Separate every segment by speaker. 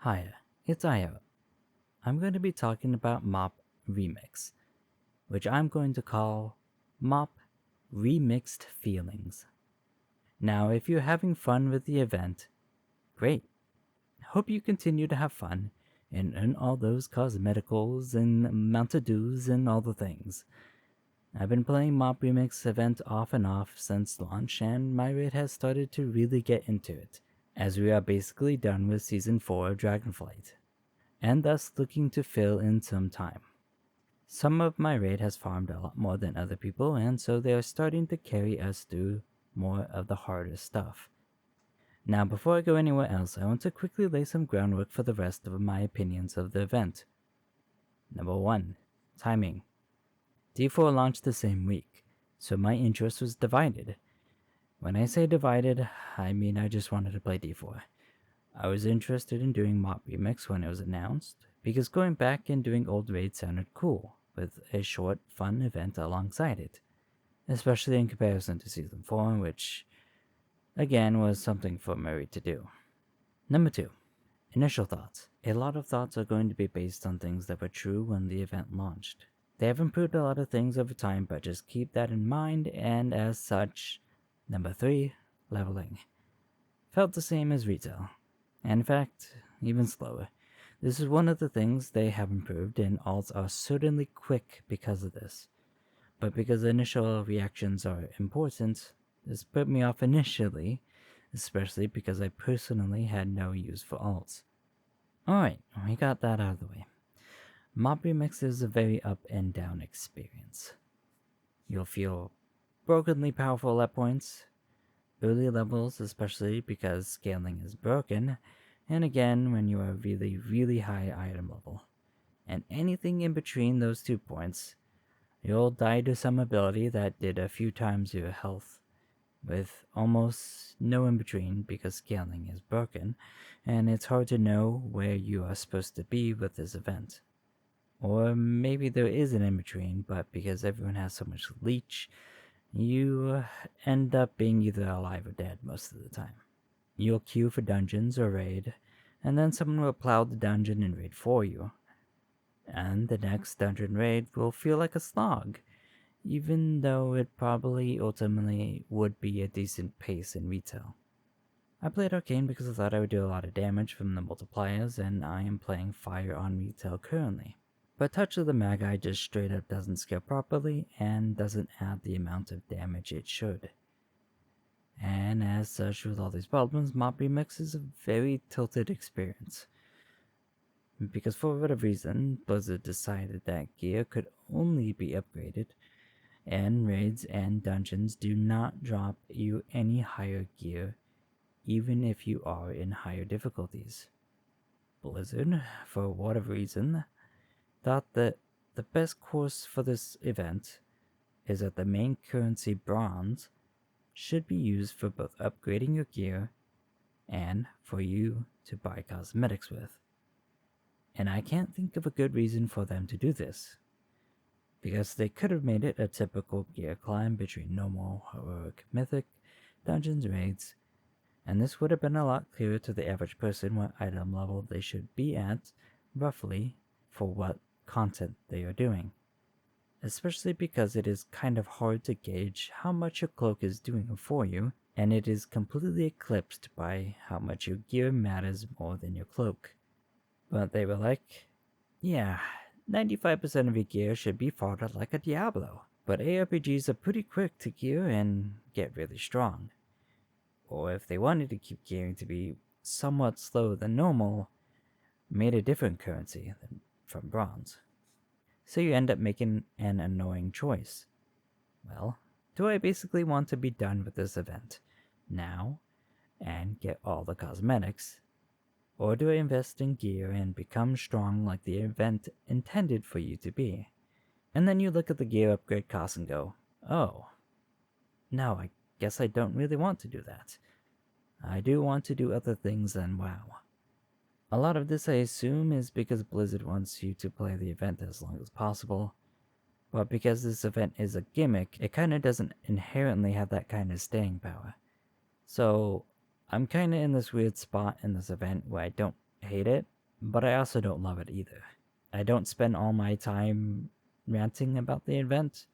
Speaker 1: Hi, it's Io. I'm going to be talking about MoP Remix, which I'm going to call MoP Remixed Feelings. Now, if you're having fun with the event, great. Hope you continue to have fun and earn all those cosmeticals and Mountain Dews and all the things. I've been playing MoP Remix event off and off since launch, and my raid has started to really get into it, as we are basically done with Season 4 of Dragonflight, and thus looking to fill in some time. Some of my raid has farmed a lot more than other people, and so they are starting to carry us through more of the harder stuff. Now, before I go anywhere else, I want to quickly lay some groundwork for the rest of my opinions of the event. Number 1. Timing. D4 launched the same week, so my interest was divided. When I say divided, I mean I just wanted to play D4. I was interested in doing MoP Remix when it was announced, because going back and doing old raids sounded cool, with a short, fun event alongside it, especially in comparison to Season 4, which, again, was something for Murray to do. Number 2. Initial thoughts. A lot of thoughts are going to be based on things that were true when the event launched. They have improved a lot of things over time, but just keep that in mind, and as such, number 3, leveling. Felt the same as retail. And in fact, even slower. This is one of the things they have improved, and alts are certainly quick because of this. But because initial reactions are important, this put me off initially, especially because I personally had no use for alts. Alright, we got that out of the way. MoP Remix is a very up and down experience. You'll feel brokenly powerful at points, early levels especially because scaling is broken, and again when you are really high item level. And anything in between those 2 points, you'll die to some ability that did a few times your health, with almost no in between because scaling is broken, and it's hard to know where you are supposed to be with this event. Or maybe there is an in-between, but because everyone has so much leech, you end up being either alive or dead most of the time. You'll queue for dungeons or raid, and then someone will plow the dungeon and raid for you. And the next dungeon raid will feel like a slog, even though it probably ultimately would be a decent pace in retail. I played Arcane because I thought I would do a lot of damage from the multipliers, and I am playing Fire on retail currently. But Touch of the Magi just straight up doesn't scale properly and doesn't add the amount of damage it should. And as such, with all these problems, MoP Remix is a very tilted experience. Because for whatever reason, Blizzard decided that gear could only be upgraded, and raids and dungeons do not drop you any higher gear, even if you are in higher difficulties. Blizzard, for whatever reason, thought that the best course for this event is that the main currency bronze should be used for both upgrading your gear and for you to buy cosmetics with. And I can't think of a good reason for them to do this, because they could have made it a typical gear climb between normal, heroic, mythic, dungeons, raids, and this would have been a lot clearer to the average person what item level they should be at, roughly, for what content they are doing. Especially because it is kind of hard to gauge how much your cloak is doing for you, and it is completely eclipsed by how much your gear matters more than your cloak. But they were like, yeah, 95% of your gear should be fodder like a Diablo, but ARPGs are pretty quick to gear and get really strong. Or if they wanted to keep gearing to be somewhat slower than normal, made a different currency from bronze. So you end up making an annoying choice. Well, do I basically want to be done with this event now and get all the cosmetics? Or do I invest in gear and become strong like the event intended for you to be? And then you look at the gear upgrade cost and go, oh, no, I guess I don't really want to do that. I do want to do other things than WoW. A lot of this, I assume, is because Blizzard wants you to play the event as long as possible, but because this event is a gimmick, it kinda doesn't inherently have that kind of staying power. So, I'm kinda in this weird spot in this event where I don't hate it, but I also don't love it either. I don't spend all my time ranting about the event,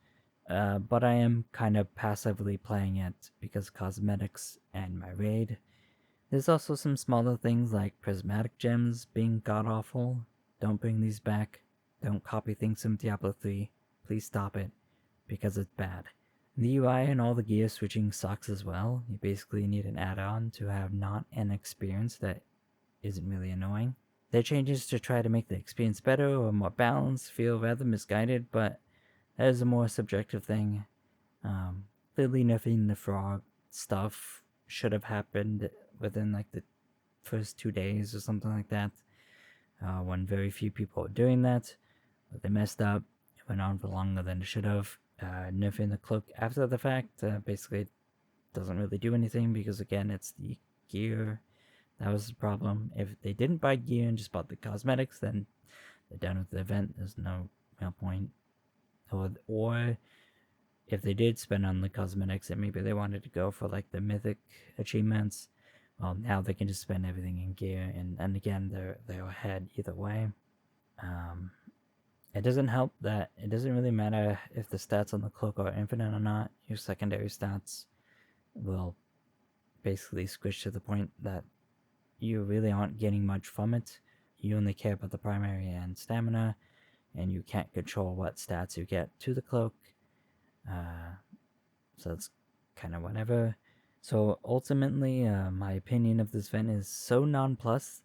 Speaker 1: but I am kind of passively playing it because cosmetics and my raid. There's also some smaller things like prismatic gems being god awful. Don't bring these back. Don't copy things from Diablo 3. Please stop it, because it's bad. The UI and all the gear switching sucks as well. You basically need an add-on to have not an experience that isn't really annoying. Their changes to try to make the experience better or more balanced feel rather misguided, but that is a more subjective thing. Clearly nerfing the frog stuff should have happened within like the first 2 days or something like that, when very few people were doing that. But they messed up. It went on for longer than it should have. Nerfing the cloak after the fact basically doesn't really do anything because, again, it's the gear. That was the problem. If they didn't buy gear and just bought the cosmetics, then they're done with the event. There's no real point. Or if they did spend on the cosmetics and maybe they wanted to go for like the mythic achievements, well, now they can just spend everything in gear, and again, they're ahead either way. It doesn't help that it doesn't really matter if the stats on the cloak are infinite or not. Your secondary stats will basically squish to the point that you really aren't getting much from it. You only care about the primary and stamina, and you can't control what stats you get to the cloak. So it's kind of whatever. So ultimately, my opinion of this event is so nonplussed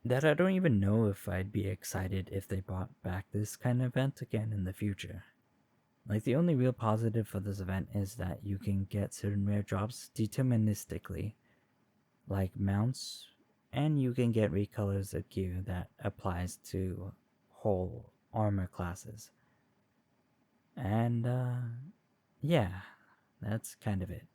Speaker 1: that I don't even know if I'd be excited if they brought back this kind of event again in the future. Like, the only real positive for this event is that you can get certain rare drops deterministically, like mounts, and you can get recolors of gear that applies to whole armor classes. And, yeah, that's kind of it.